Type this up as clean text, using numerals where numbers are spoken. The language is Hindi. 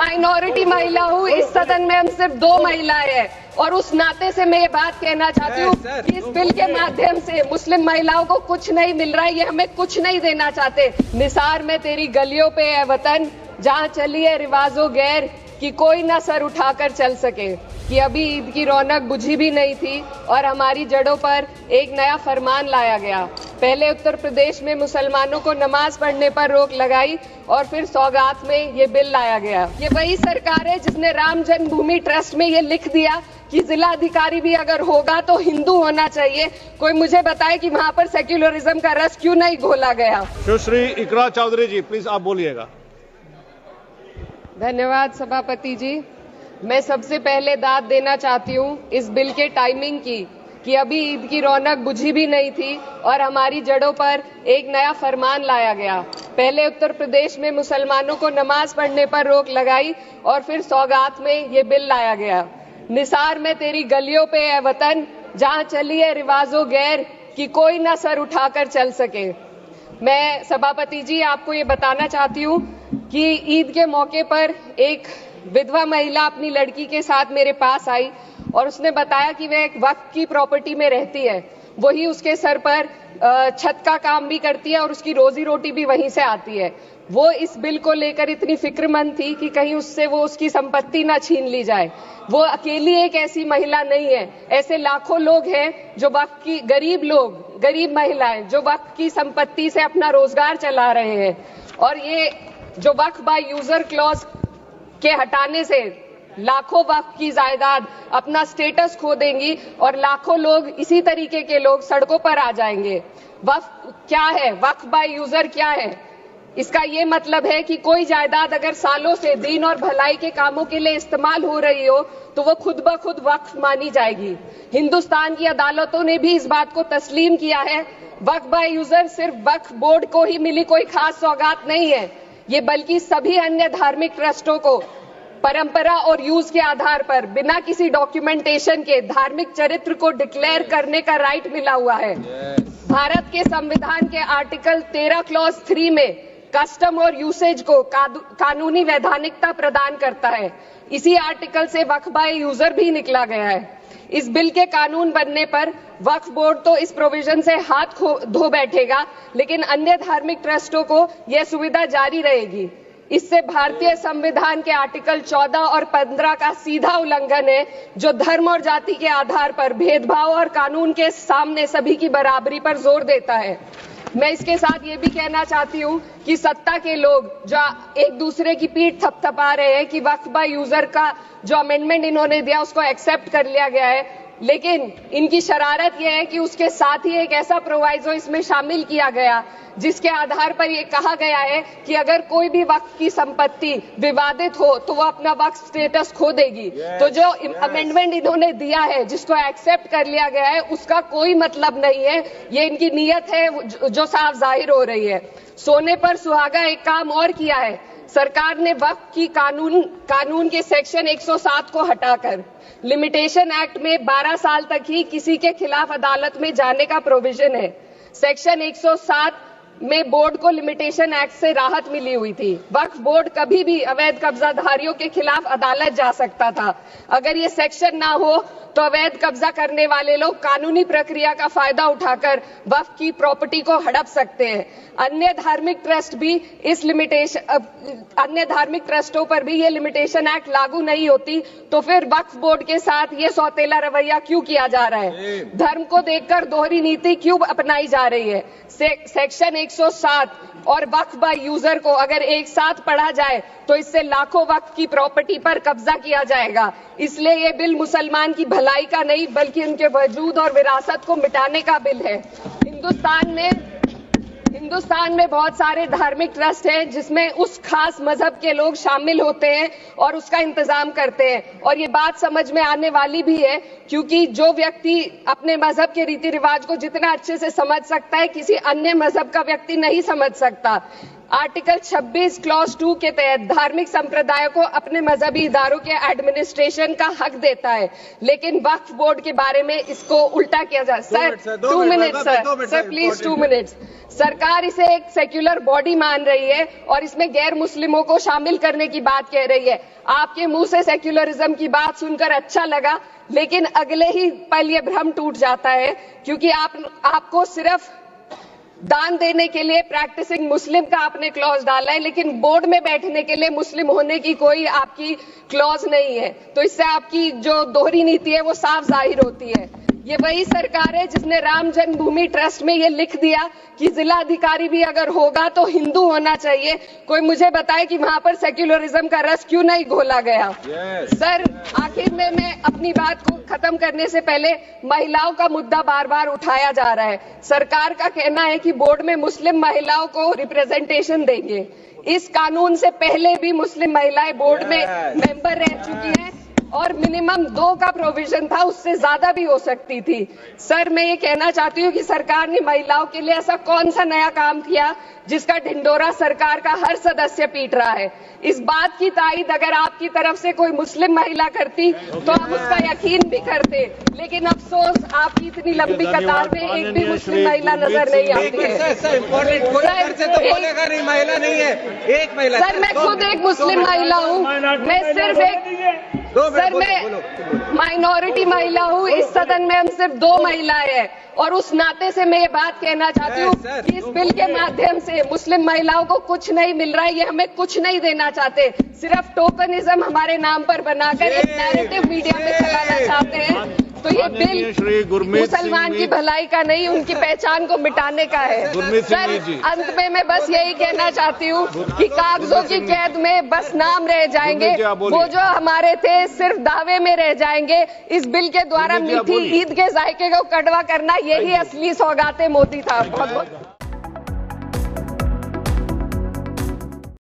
माइनॉरिटी महिला हूँ, इस सदन में हम सिर्फ 2 महिलाएं हैं और उस नाते से मैं ये बात कहना चाहती हूँ कि इस बिल के माध्यम से मुस्लिम महिलाओं को कुछ नहीं मिल रहा है, ये हमें कुछ नहीं देना चाहते। निसार में तेरी गलियों पे है वतन, जहाँ चली है रिवाजो गैर कि कोई ना सर उठाकर चल सके। कि अभी ईद की रौनक बुझी भी नहीं थी और हमारी जड़ों पर एक नया फरमान लाया गया। पहले उत्तर प्रदेश में मुसलमानों को नमाज पढ़ने पर रोक लगाई और फिर सौगात में ये बिल लाया गया। ये वही सरकार है जिसने राम जन्मभूमि ट्रस्ट में ये लिख दिया कि जिला अधिकारी भी अगर होगा तो हिंदू होना चाहिए। कोई मुझे बताए कि वहाँ पर सेक्युलरिज्म का रस क्यों नहीं घोला गया। सुश्री इकरा चौधरी जी, प्लीज आप बोलिएगा। धन्यवाद सभापति जी। मैं सबसे पहले दाद देना चाहती हूँ इस बिल के टाइमिंग की कि अभी ईद की रौनक बुझी भी नहीं थी और हमारी जड़ों पर एक नया फरमान लाया गया। पहले उत्तर प्रदेश में मुसलमानों को नमाज पढ़ने पर रोक लगाई और फिर सौगात में ये बिल लाया गया। निसार में तेरी गलियों पे है वतन, जहाँ चली है रिवाजो गैर कि कोई ना सर उठाकर चल सके। मैं सभापति जी आपको ये बताना चाहती हूँ कि ईद के मौके पर एक विधवा महिला अपनी लड़की के साथ मेरे पास आई और उसने बताया कि वह एक वक्फ की प्रॉपर्टी में रहती है, वही उसके सर पर छत का काम भी करती है और उसकी रोजी रोटी भी वहीं से आती है। वो इस बिल को लेकर इतनी फिक्रमंद थी कि कहीं उससे वो उसकी संपत्ति ना छीन ली जाए। वो अकेली एक ऐसी महिला नहीं है, ऐसे लाखों लोग हैं जो वक्फ की गरीब महिलाएं जो वक्फ की संपत्ति से अपना रोजगार चला रहे हैं। और ये जो वक्फ बाय यूजर क्लॉज के हटाने से लाखों वक्फ की जायदाद अपना स्टेटस खो देंगी और लाखों लोग इसी तरीके के लोग सड़कों पर आ जाएंगे। वक्फ क्या है, वक्फ बाय यूजर क्या है? इसका ये मतलब है कि कोई जायदाद अगर सालों से दीन और भलाई के कामों के लिए इस्तेमाल हो रही हो तो वो खुद ब खुद वक्फ मानी जाएगी। हिंदुस्तान की अदालतों ने भी इस बात को तस्लीम किया है। वक्फ बाय यूजर सिर्फ वक्फ बोर्ड को ही मिली कोई खास सौगात नहीं है, ये बल्कि सभी अन्य धार्मिक ट्रस्टों को परंपरा और यूज के आधार पर बिना किसी डॉक्यूमेंटेशन के धार्मिक चरित्र को डिक्लेयर करने का राइट मिला हुआ है। भारत के संविधान के आर्टिकल 13 क्लॉज 3 में कस्टम और यूसेज को कानूनी वैधानिकता प्रदान करता है। इसी आर्टिकल से वक्फ बाय यूजर भी निकला गया है। इस बिल के कानून बनने पर वक्फ बोर्ड तो इस प्रोविजन से हाथ धो बैठेगा, लेकिन अन्य धार्मिक ट्रस्टों को यह सुविधा जारी रहेगी। इससे भारतीय संविधान के आर्टिकल 14 और 15 का सीधा उल्लंघन है, जो धर्म और जाति के आधार पर भेदभाव और कानून के सामने सभी की बराबरी पर जोर देता है। मैं इसके साथ ये भी कहना चाहती हूँ कि सत्ता के लोग जो एक दूसरे की पीठ थपथपा रहे हैं कि वक्फ बाय यूजर का जो अमेंडमेंट इन्होंने दिया उसको एक्सेप्ट कर लिया गया है, लेकिन इनकी शरारत यह है कि उसके साथ ही एक ऐसा प्रोवाइजो इसमें शामिल किया गया जिसके आधार पर यह कहा गया है कि अगर कोई भी वक्फ की संपत्ति विवादित हो तो वो अपना वक्फ स्टेटस खो देगी। तो जो अमेंडमेंट इन्होंने दिया है, जिसको एक्सेप्ट कर लिया गया है, उसका कोई मतलब नहीं है। ये इनकी नीयत है जो साफ जाहिर हो रही है। सोने पर सुहागा एक काम और किया है। सरकार ने वक्फ की कानून के सेक्शन 107 को हटाकर लिमिटेशन एक्ट में 12 साल तक ही किसी के खिलाफ अदालत में जाने का प्रोविजन है। सेक्शन 107 में बोर्ड को लिमिटेशन एक्ट से राहत मिली हुई थी। वक्फ बोर्ड कभी भी अवैध कब्जाधारियों के खिलाफ अदालत जा सकता था। अगर ये सेक्शन ना हो तो अवैध कब्जा करने वाले लोग कानूनी प्रक्रिया का फायदा उठाकर वक्फ की प्रॉपर्टी को हड़प सकते हैं। अन्य धार्मिक ट्रस्टों पर भी ये लिमिटेशन एक्ट लागू नहीं होती, तो फिर वक्फ बोर्ड के साथ ये सौतेला रवैया क्यों किया जा रहा है? धर्म को देखकर दोहरी नीति क्यों अपनाई जा रही है? सेक्शन 107 और वक्फ बाय यूजर को अगर एक साथ पढ़ा जाए तो इससे लाखों वक्फ की प्रॉपर्टी पर कब्जा किया जाएगा। इसलिए ये बिल मुसलमान की भलाई का नहीं बल्कि उनके वजूद और विरासत को मिटाने का बिल है। हिंदुस्तान में बहुत सारे धार्मिक ट्रस्ट हैं जिसमें उस खास मजहब के लोग शामिल होते हैं और उसका इंतजाम करते हैं। और ये बात समझ में आने वाली भी है, क्योंकि जो व्यक्ति अपने मजहब के रीति रिवाज को जितना अच्छे से समझ सकता है, किसी अन्य मजहब का व्यक्ति नहीं समझ सकता। आर्टिकल 26 क्लॉज 2 के तहत धार्मिक संप्रदायों को अपने मजहबी इदारों के एडमिनिस्ट्रेशन का हक देता है, लेकिन वक्फ बोर्ड के बारे में इसको उल्टा किया जा। Sir 2 minute sir please 2 minutes. सरकार इसे एक सेक्युलर बॉडी मान रही है और इसमें गैर मुस्लिमों को शामिल करने की बात कह रही है। आपके मुंह से सेक्युलरिज्म की बात सुनकर अच्छा लगा, लेकिन अगले ही पल ये भ्रम टूट जाता है, क्योंकि आपको सिर्फ दान देने के लिए प्रैक्टिसिंग मुस्लिम का आपने क्लॉज डाला है, लेकिन बोर्ड में बैठने के लिए मुस्लिम होने की कोई आपकी क्लॉज नहीं है। तो इससे आपकी जो दोहरी नीति है वो साफ जाहिर होती है। ये वही सरकार है जिसने राम जन्मभूमि ट्रस्ट में ये लिख दिया कि जिला अधिकारी भी अगर होगा तो हिंदू होना चाहिए। कोई मुझे बताए कि वहां पर सेक्युलरिज्म का रस क्यों नहीं घोला गया। सर आखिर में मैं अपनी बात को खत्म करने से पहले महिलाओं का मुद्दा बार बार उठाया जा रहा है। सरकार का कहना है कि बोर्ड में मुस्लिम महिलाओं को रिप्रेजेंटेशन देंगे। इस कानून से पहले भी मुस्लिम महिलाएं बोर्ड में मेंबर रह चुकी हैं और मिनिमम 2 का प्रोविजन था, उससे ज्यादा भी हो सकती थी। सर मैं ये कहना चाहती हूँ कि सरकार ने महिलाओं के लिए ऐसा कौन सा नया काम किया जिसका ढिंडोरा सरकार का हर सदस्य पीट रहा है। इस बात की तायीद अगर आपकी तरफ से कोई मुस्लिम महिला करती तो हम उसका यकीन भी करते, लेकिन अफसोस आपकी इतनी लंबी कतार में एक भी मुस्लिम महिला नजर नहीं आती है। सर मैं खुद एक मुस्लिम महिला हूँ, मैं सिर्फ एक सर मैं माइनॉरिटी महिला हूँ। इस सदन में हम सिर्फ 2 महिलाएं हैं और उस नाते से मैं ये बात कहना चाहती हूँ कि इस बिल के माध्यम से मुस्लिम महिलाओं को कुछ नहीं मिल रहा है। ये हमें कुछ नहीं देना चाहते, सिर्फ टोकनिज्म हमारे नाम पर बनाकर एक नैरेटिव मीडिया में चलाना चाहते हैं। तो ये बिल मुसलमान की भलाई का नहीं, उनकी पहचान को मिटाने का है। सर अंत में मैं बस यही कहना चाहती हूँ कि कागजों की कैद में बस नाम रह जाएंगे, वो जो हमारे थे सिर्फ दावे में रह जाएंगे। इस बिल के द्वारा मीठी ईद के जायके को कड़वा करना यही असली सौगाते मोदी था। बहुत बहुत